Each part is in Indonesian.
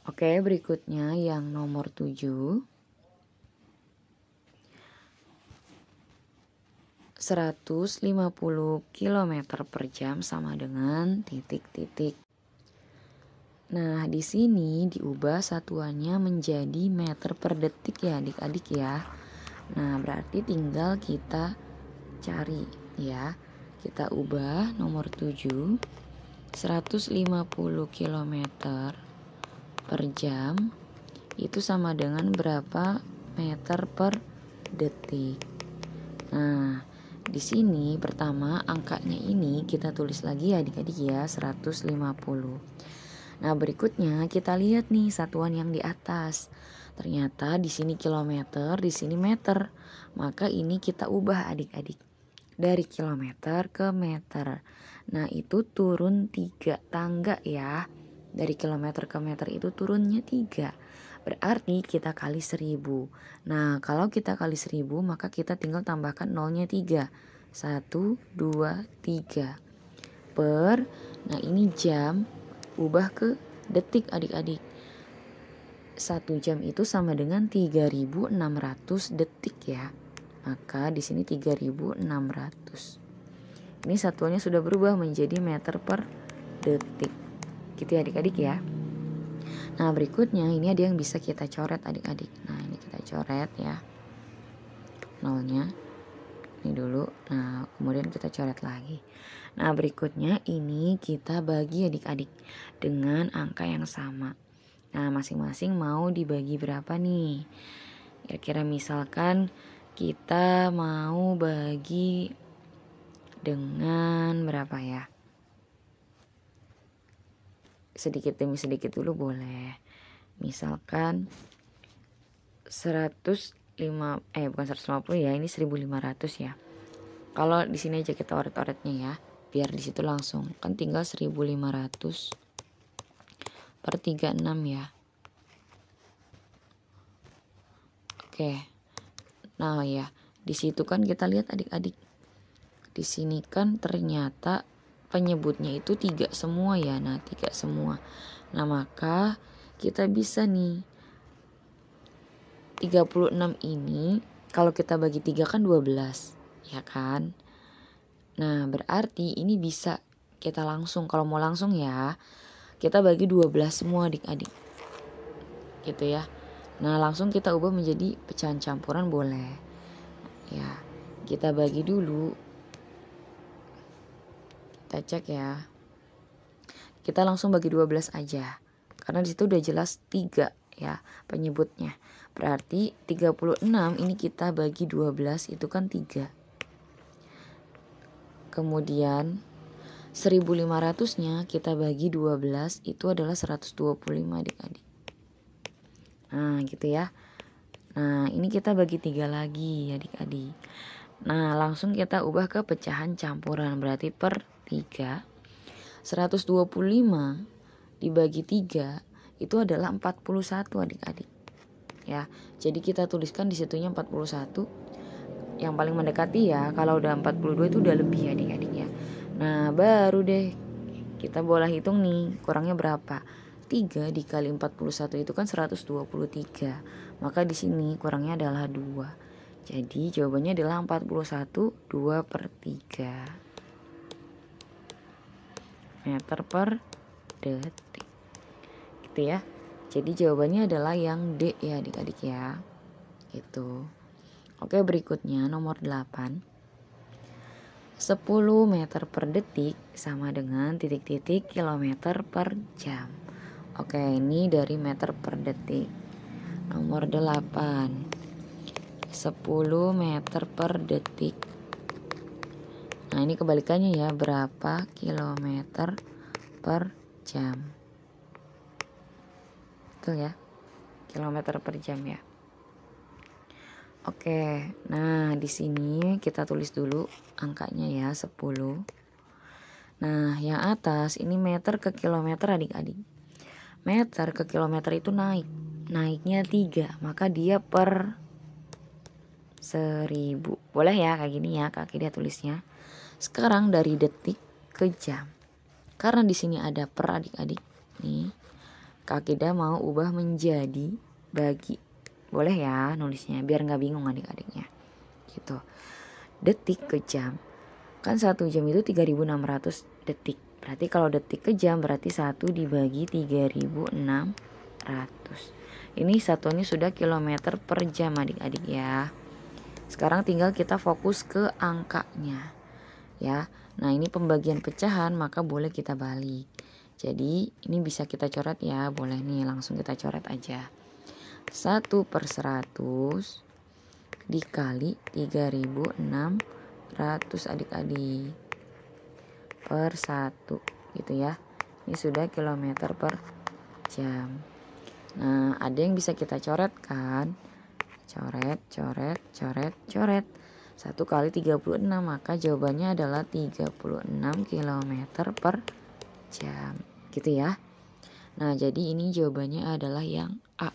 Oke, berikutnya yang nomor 7. 150 km per jam sama dengan titik-titik. Nah, di sini diubah satuannya menjadi meter per detik ya adik-adik ya. Nah, berarti tinggal kita cari ya. Kita ubah nomor 7, 150 km per jam itu sama dengan berapa meter per detik. Nah, di sini pertama angkanya ini kita tulis lagi ya adik-adik ya, 150. Nah, berikutnya kita lihat nih satuan yang di atas. Ternyata di sini kilometer, di sini meter. Maka ini kita ubah adik-adik. Dari kilometer ke meter. Nah, itu turun 3 tangga ya. Dari kilometer ke meter itu turunnya 3. Berarti kita kali 1000. Nah, kalau kita kali 1000 maka kita tinggal tambahkan nolnya 3. 1, 2, 3. Per, nah ini jam, ubah ke detik adik-adik. 1 jam itu sama dengan 3600 detik ya. Maka di sini 3600. Ini satuannya sudah berubah menjadi meter per detik. Gitu ya adik-adik ya. Nah, berikutnya ini ada yang bisa kita coret adik-adik. Nah, ini kita coret ya. Nolnya. Ini dulu. Nah, kemudian kita coret lagi. Nah, berikutnya ini kita bagi adik-adik dengan angka yang sama. Nah, masing-masing mau dibagi berapa nih? Kira-kira misalkan kita mau bagi dengan berapa ya? Sedikit demi sedikit dulu boleh. Misalkan bukan 150 ya, ini 1500 ya. Kalau di sini aja kita oret-oretnya ya, biar di situ langsung. Kan tinggal 1500 per 36 ya. Oke. Nah ya, di situ kan kita lihat adik-adik. Di sini kan ternyata penyebutnya itu 3 semua ya. Nah, 3 semua. Nah, maka kita bisa nih 36 ini kalau kita bagi 3 kan 12, ya kan? Nah, berarti ini bisa kita langsung, kalau mau langsung ya, kita bagi 12 semua adik-adik. Gitu ya. Nah, langsung kita ubah menjadi pecahan campuran boleh. Ya, kita bagi dulu. Kita cek ya. Kita langsung bagi 12 aja. Karena disitu udah jelas 3 ya penyebutnya. Berarti 36 ini kita bagi 12 itu kan 3. Kemudian 1500-nya kita bagi 12 itu adalah 125 adik-adik. Nah, gitu ya. Nah, ini kita bagi 3 lagi adik-adik. Nah, langsung kita ubah ke pecahan campuran. Berarti per 3. 125 dibagi 3 itu adalah 41 adik-adik. Ya, jadi kita tuliskan di situnya 41. Yang paling mendekati ya, kalau udah 42 itu udah lebih adik-adik ya. Nah, baru deh kita boleh hitung nih, kurangnya berapa? 3 dikali 41 itu kan 123. Maka di sini kurangnya adalah 2. Jadi jawabannya adalah 41, 2 per 3 meter per detik. Gitu ya. Jadi jawabannya adalah yang D ya adik-adik ya. Gitu. Oke, berikutnya nomor 8. 10 meter per detik sama dengan titik-titik kilometer per jam. Oke, ini dari meter per detik. Nomor 8. 10 meter per detik. Nah, ini kebalikannya ya, berapa kilometer per jam. Betul ya? Kilometer per jam ya. Oke, nah di sini kita tulis dulu angkanya ya, 10. Nah, yang atas ini meter ke kilometer adik-adik. Meter ke kilometer itu naik. Naiknya 3, maka dia per 1000. Boleh ya kayak gini ya, kaki dia tulisnya. Sekarang dari detik ke jam. Karena di sini ada per adik-adik. Nih. Kak Kida mau ubah menjadi bagi. Boleh ya nulisnya biar nggak bingung adik-adiknya. Gitu. Detik ke jam. Kan 1 jam itu 3600 detik. Berarti kalau detik ke jam berarti 1 dibagi 3600. Ini satuannya sudah kilometer per jam adik-adik ya. Sekarang tinggal kita fokus ke angkanya ya. Nah ini pembagian pecahan maka boleh kita balik. Jadi ini bisa kita coret ya. Boleh nih langsung kita coret aja. 1/100 dikali 3600 adik-adik per 1 gitu ya. Ini sudah kilometer per jam. Nah ada yang bisa kita coret kan. Coret, coret, coret, coret. 1 kali 36 maka jawabannya adalah 36 km per jam gitu ya. Nah jadi ini jawabannya adalah yang A,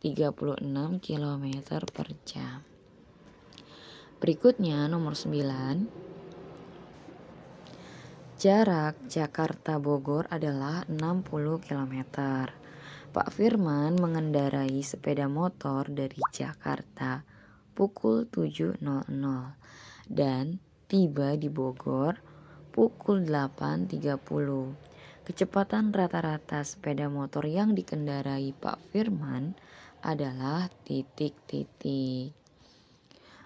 36 km per jam. Berikutnya nomor 9. Jarak Jakarta Bogor adalah 60 km. Pak Firman mengendarai sepeda motor dari Jakarta pukul 7.00 dan tiba di Bogor pukul 8.30. Kecepatan rata-rata sepeda motor yang dikendarai Pak Firman adalah titik-titik.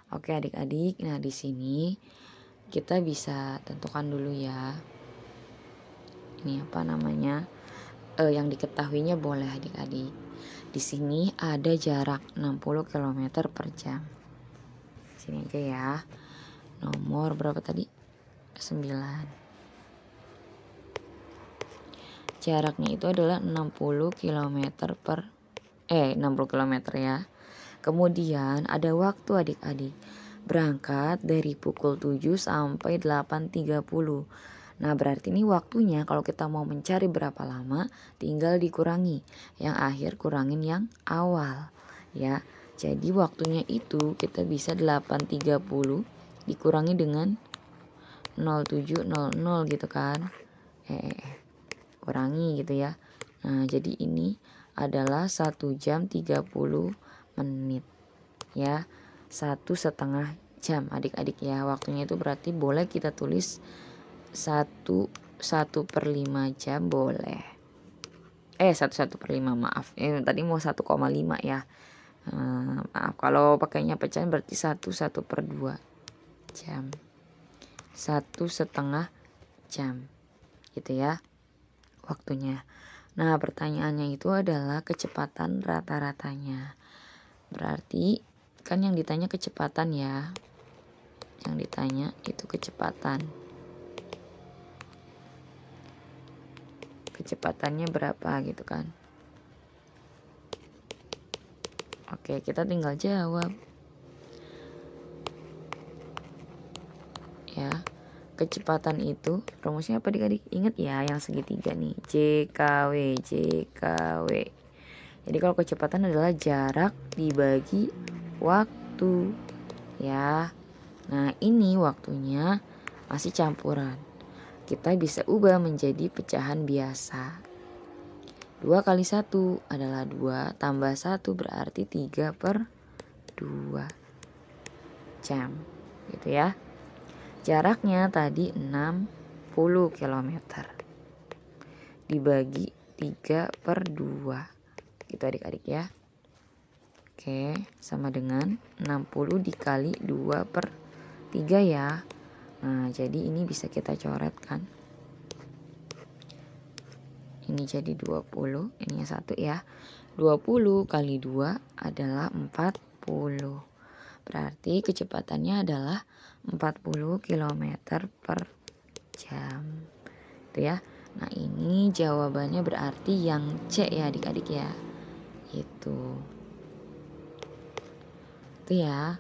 Oke adik-adik, nah di sini kita bisa tentukan dulu ya. Ini apa namanya? Yang diketahuinya boleh adik-adik. Di sini ada jarak 60 km per jam. Sini aja ya. Nomor berapa tadi? 9. Jaraknya itu adalah 60 km ya. Kemudian ada waktu adik-adik. Berangkat dari pukul 7 sampai 8.30. Nah berarti ini waktunya kalau kita mau mencari berapa lama tinggal dikurangi. Yang akhir kurangin yang awal ya. Jadi waktunya itu kita bisa 8.30 dikurangi dengan 07.00 gitu kan. Kurangi gitu ya. Nah jadi ini adalah 1 jam 30 menit ya. 1,5 jam adik-adik ya. Waktunya itu berarti boleh kita tulis 1/5 jam boleh. 1/5 maaf. Tadi mau 1,5 ya. Maaf kalau pakainya pecahan berarti 1/2 jam. 1,5 jam. Gitu ya. Waktunya. Nah, pertanyaannya itu adalah kecepatan rata-ratanya. Berarti kan yang ditanya kecepatan ya. Yang ditanya itu kecepatan. Kecepatannya berapa gitu kan. Oke, kita tinggal jawab. Ya. Kecepatan itu rumusnya apa adik-adik? Ingat ya yang segitiga nih. JKW, JKW. Jadi kalau kecepatan adalah jarak dibagi waktu. Ya. Nah ini waktunya masih campuran. Kita bisa ubah menjadi pecahan biasa. 2 kali 1 adalah 2 tambah 1 berarti 3/2 jam. Gitu ya. Jaraknya tadi 60 km. Dibagi 3/2. Gitu adik-adik ya. Oke, sama dengan 60 dikali 2/3 ya. Nah, jadi ini bisa kita coret kan. Ini jadi 20, ini yang 1 ya. 20 kali 2 adalah 40. Berarti kecepatannya adalah 40 km per jam. Itu ya. Nah ini jawabannya berarti yang C ya adik-adik ya. Itu ya.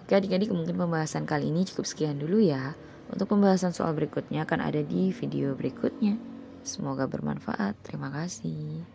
Oke adik-adik, mungkin pembahasan kali ini cukup sekian dulu ya. Untuk pembahasan soal berikutnya akan ada di video berikutnya. Semoga bermanfaat. Terima kasih.